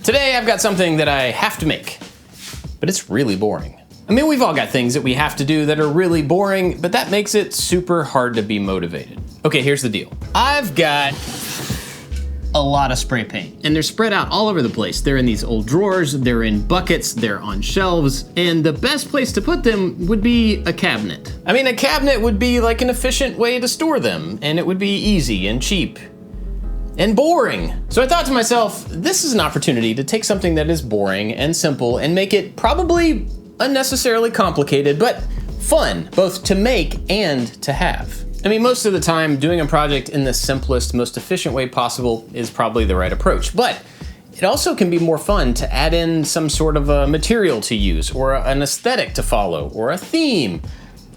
Today I've got something that I have to make, but it's really boring. I mean, we've all got things that we have to do that are really boring, but that makes it super hard to be motivated. Okay, here's the deal. I've got a lot of spray paint, and they're spread out all over the place. They're in these old drawers, they're in buckets, they're on shelves, and the best place to put them would be a cabinet. I mean, a cabinet would be like an efficient way to store them, and it would be easy and cheap and boring. So I thought to myself, this is an opportunity to take something that is boring and simple and make it probably unnecessarily complicated, but fun, both to make and to have. I mean, most of the time, doing a project in the simplest, most efficient way possible is probably the right approach, but it also can be more fun to add in some sort of a material to use, or an aesthetic to follow, or a theme,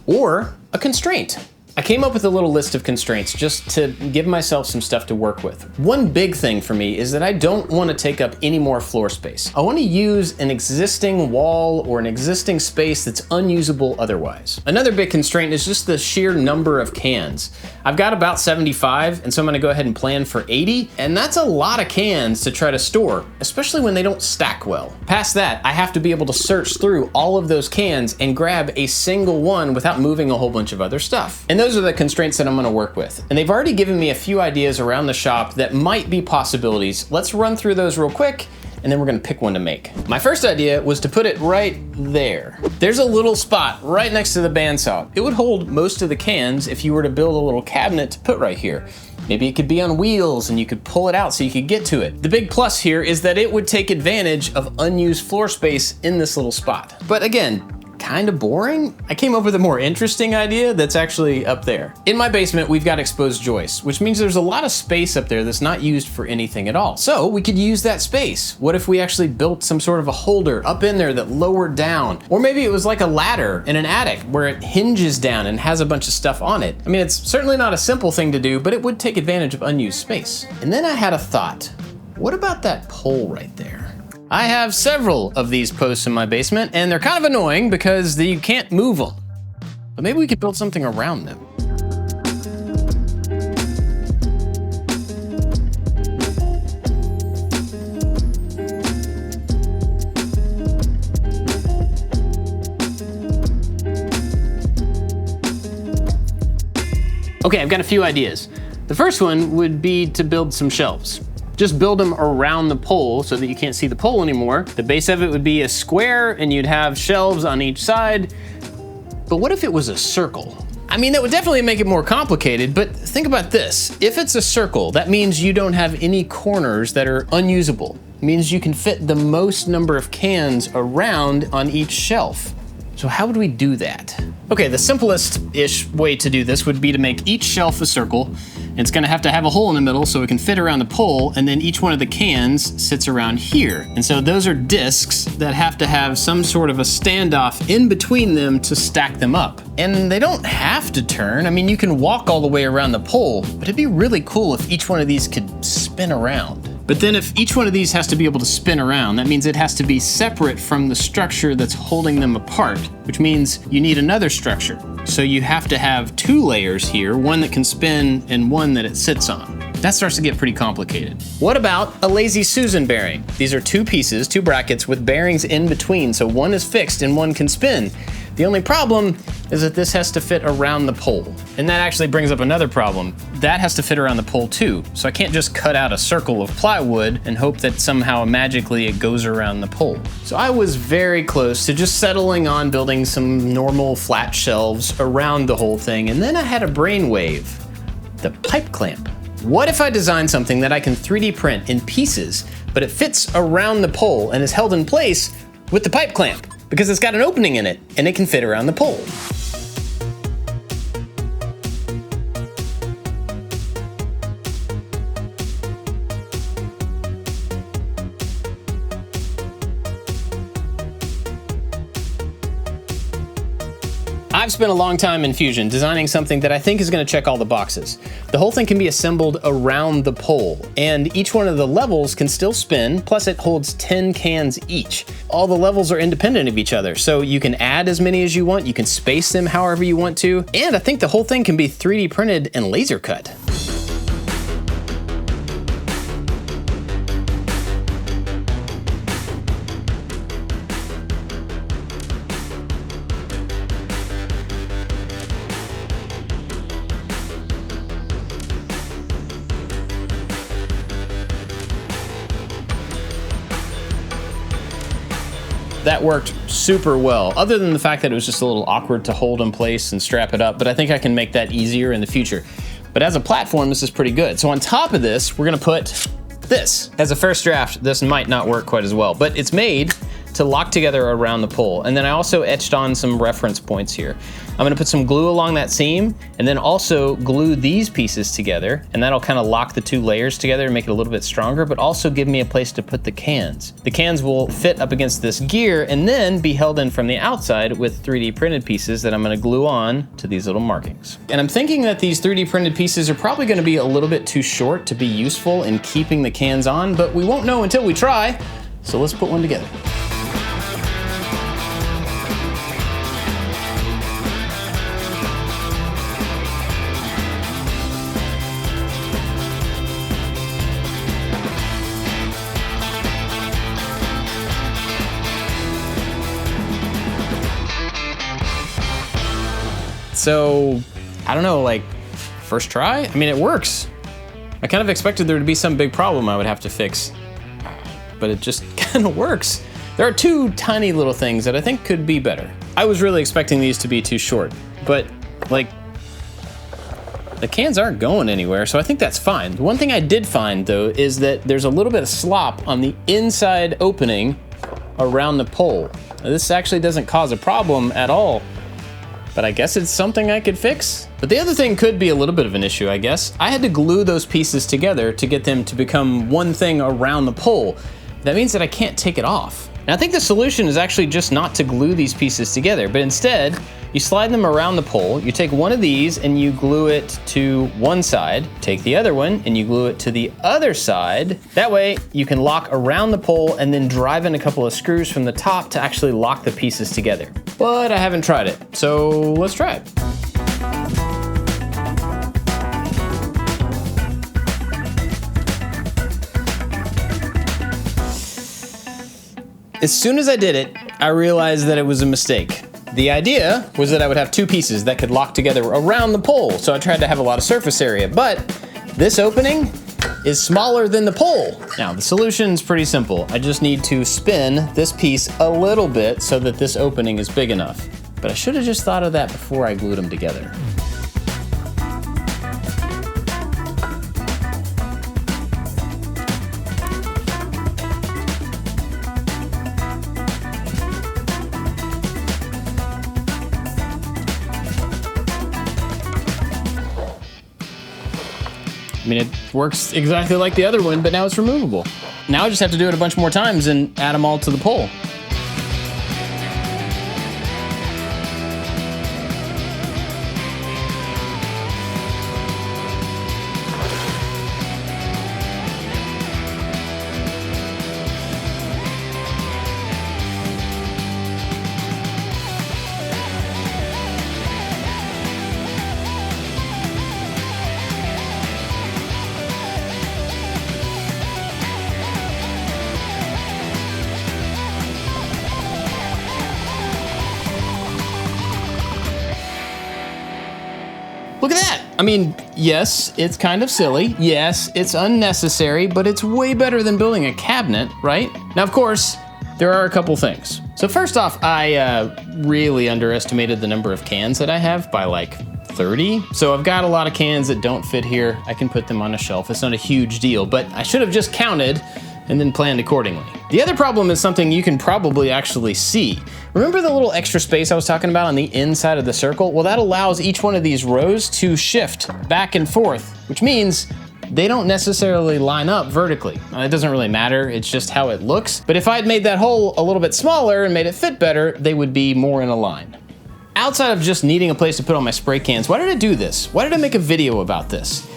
or a constraint. I came up with a little list of constraints just to give myself some stuff to work with. One big thing for me is that I don't want to take up any more floor space. I want to use an existing wall or an existing space that's unusable otherwise. Another big constraint is just the sheer number of cans. I've got about 75, and so I'm going to go ahead and plan for 80, and that's a lot of cans to try to store, especially when they don't stack well. Past that, I have to be able to search through all of those cans and grab a single one without moving a whole bunch of other stuff. And those are the constraints that I'm going to work with. And they've already given me a few ideas around the shop that might be possibilities. Let's run through those real quick, and then we're going to pick one to make. My first idea was to put it right there. There's a little spot right next to the bandsaw. It would hold most of the cans if you were to build a little cabinet to put right here. Maybe it could be on wheels and you could pull it out so you could get to it. The big plus here is that it would take advantage of unused floor space in this little spot. But again, kind of boring? I came up with a more interesting idea that's actually up there. In my basement, we've got exposed joists, which means there's a lot of space up there that's not used for anything at all. So we could use that space. What if we actually built some sort of a holder up in there that lowered down? Or maybe it was like a ladder in an attic where it hinges down and has a bunch of stuff on it. I mean, it's certainly not a simple thing to do, but it would take advantage of unused space. And then I had a thought. What about that pole right there? I have several of these posts in my basement, and they're kind of annoying because you can't move them. But maybe we could build something around them. Okay, I've got a few ideas. The first one would be to build some shelves. Just build them around the pole so that you can't see the pole anymore. The base of it would be a square and you'd have shelves on each side. But what if it was a circle? I mean, that would definitely make it more complicated, but think about this. If it's a circle, that means you don't have any corners that are unusable. It means you can fit the most number of cans around on each shelf. So how would we do that? Okay, the simplest-ish way to do this would be to make each shelf a circle. It's gonna have to have a hole in the middle so it can fit around the pole, and then each one of the cans sits around here. And so those are discs that have to have some sort of a standoff in between them to stack them up. And they don't have to turn. I mean, you can walk all the way around the pole, but it'd be really cool if each one of these could spin around. But then if each one of these has to be able to spin around, that means it has to be separate from the structure that's holding them apart, which means you need another structure. So you have to have two layers here, one that can spin and one that it sits on. That starts to get pretty complicated. What about a Lazy Susan bearing? These are two pieces, two brackets with bearings in between, so one is fixed and one can spin. The only problem is that this has to fit around the pole. And that actually brings up another problem. That has to fit around the pole too. So I can't just cut out a circle of plywood and hope that somehow magically it goes around the pole. So I was very close to just settling on building some normal flat shelves around the whole thing. And then I had a brainwave, the pipe clamp. What if I design something that I can 3D print in pieces, but it fits around the pole and is held in place with the pipe clamp? Because it's got an opening in it and it can fit around the pole. I've spent a long time in Fusion designing something that I think is going to check all the boxes. The whole thing can be assembled around the pole, and each one of the levels can still spin, plus it holds 10 cans each. All the levels are independent of each other, so you can add as many as you want, you can space them however you want to, and I think the whole thing can be 3D printed and laser cut. that worked super well, other than the fact that it was just a little awkward to hold in place and strap it up, but I think I can make that easier in the future. But as a platform, this is pretty good. So on top of this, we're gonna put this. As a first draft, this might not work quite as well, but it's made to lock together around the pole. And then I also etched on some reference points here. I'm gonna put some glue along that seam and then also glue these pieces together, and that'll kind of lock the two layers together and make it a little bit stronger, but also give me a place to put the cans. The cans will fit up against this gear and then be held in from the outside with 3D printed pieces that I'm gonna glue on to these little markings. And I'm thinking that these 3D printed pieces are probably gonna be a little bit too short to be useful in keeping the cans on, but we won't know until we try. So let's put one together. So, I don't know, like, first try? I mean, it works. I kind of expected there to be some big problem I would have to fix, but it just kind of works. There are two tiny little things that I think could be better. I was really expecting these to be too short, but, like, the cans aren't going anywhere, so I think that's fine. The one thing I did find, though, is that there's a little bit of slop on the inside opening around the pole. Now, this actually doesn't cause a problem at all, but I guess it's something I could fix. But the other thing could be a little bit of an issue, I guess. I had to glue those pieces together to get them to become one thing around the pole. That means that I can't take it off. And I think the solution is actually just not to glue these pieces together, but instead, you slide them around the pole, you take one of these and you glue it to one side, take the other one and you glue it to the other side. That way you can lock around the pole and then drive in a couple of screws from the top to actually lock the pieces together. But I haven't tried it, so let's try it. As soon as I did it, I realized that it was a mistake. The idea was that I would have two pieces that could lock together around the pole, so I tried to have a lot of surface area, but this opening is smaller than the pole. Now, the solution's pretty simple. I just need to spin this piece a little bit so that this opening is big enough. But I should have just thought of that before I glued them together. I mean, it works exactly like the other one, but now it's removable. Now I just have to do it a bunch more times and add them all to the pole. Look at that. I mean, yes, it's kind of silly. Yes, it's unnecessary, but it's way better than building a cabinet, right? Now, of course, there are a couple things. So first off, I really underestimated the number of cans that I have by like 30. So I've got a lot of cans that don't fit here. I can put them on a shelf. It's not a huge deal, but I should have just counted and then planned accordingly. The other problem is something you can probably actually see. Remember the little extra space I was talking about on the inside of the circle? Well, that allows each one of these rows to shift back and forth, which means they don't necessarily line up vertically. It doesn't really matter, it's just how it looks. But if I'd made that hole a little bit smaller and made it fit better, they would be more in a line. Outside of just needing a place to put all my spray cans, why did I do this? Why did I make a video about this?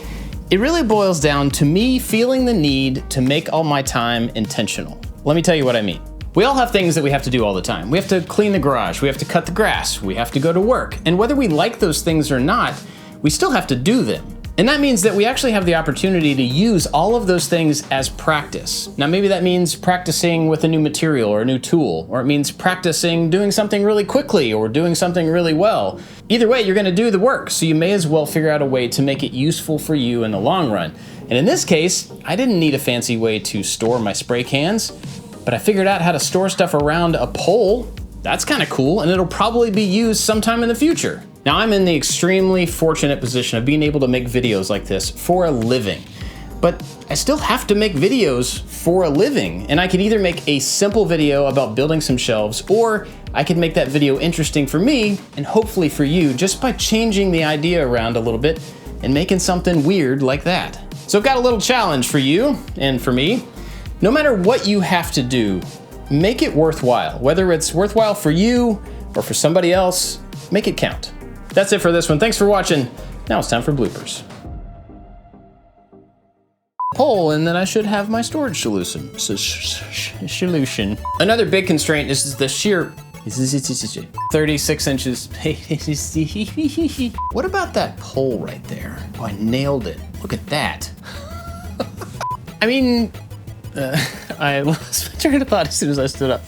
It really boils down to me feeling the need to make all my time intentional. Let me tell you what I mean. We all have things that we have to do all the time. We have to clean the garage, we have to cut the grass, we have to go to work. And whether we like those things or not, we still have to do them. And that means that we actually have the opportunity to use all of those things as practice. Now, maybe that means practicing with a new material or a new tool, or it means practicing doing something really quickly or doing something really well. Either way, you're gonna do the work, so you may as well figure out a way to make it useful for you in the long run. And in this case, I didn't need a fancy way to store my spray cans. But I figured out how to store stuff around a pole. That's kind of cool, and it'll probably be used sometime in the future. Now, I'm in the extremely fortunate position of being able to make videos like this for a living. But I still have to make videos for a living, and I could either make a simple video about building some shelves, or I could make that video interesting for me and hopefully for you just by changing the idea around a little bit and making something weird like that. So I've got a little challenge for you and for me. No matter what you have to do, make it worthwhile. Whether it's worthwhile for you or for somebody else, make it count. That's it for this one. Thanks for watching. Now it's time for bloopers. Pole, and then I should have my storage solution. Another big constraint is the sheer 36 inches. What about that pole right there? Oh, I nailed it. Look at that. I mean, I lost my train of thought as soon as I stood up.